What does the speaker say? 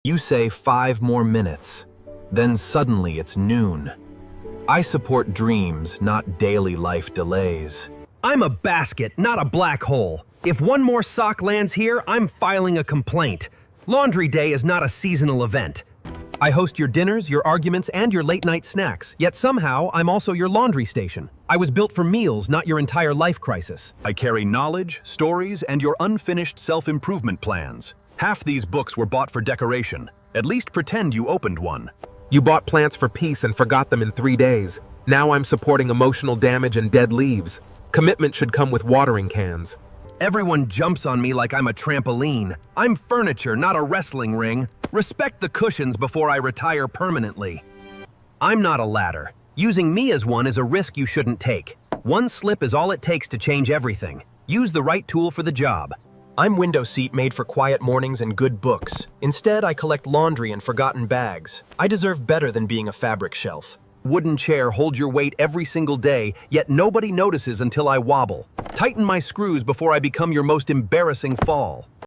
You say 5 more minutes. Then suddenly it's noon. I support dreams, not daily life delays. I'm a basket, not a black hole. If one more sock lands here, I'm filing a complaint. Laundry day is not a seasonal event. I host your dinners, your arguments, and your late-night snacks, yet somehow I'm also your laundry station. I was built for meals, not your entire life crisis. I carry knowledge, stories, and your unfinished self-improvement plans. Half these books were bought for decoration. At least pretend you opened one. You bought plants for peace and forgot them in 3 days. Now I'm supporting emotional damage and dead leaves. Commitment should come with watering cans. Everyone jumps on me like I'm a trampoline. I'm furniture, not a wrestling ring. Respect the cushions before I retire permanently. I'm not a ladder. Using me as one is a risk you shouldn't take. One slip is all it takes to change everything. Use the right tool for the job. I'm window seat made for quiet mornings and good books. Instead, I collect laundry and forgotten bags. I deserve better than being a fabric shelf. Wooden chair holds your weight every single day, yet nobody notices until I wobble. Tighten my screws before I become your most embarrassing fall.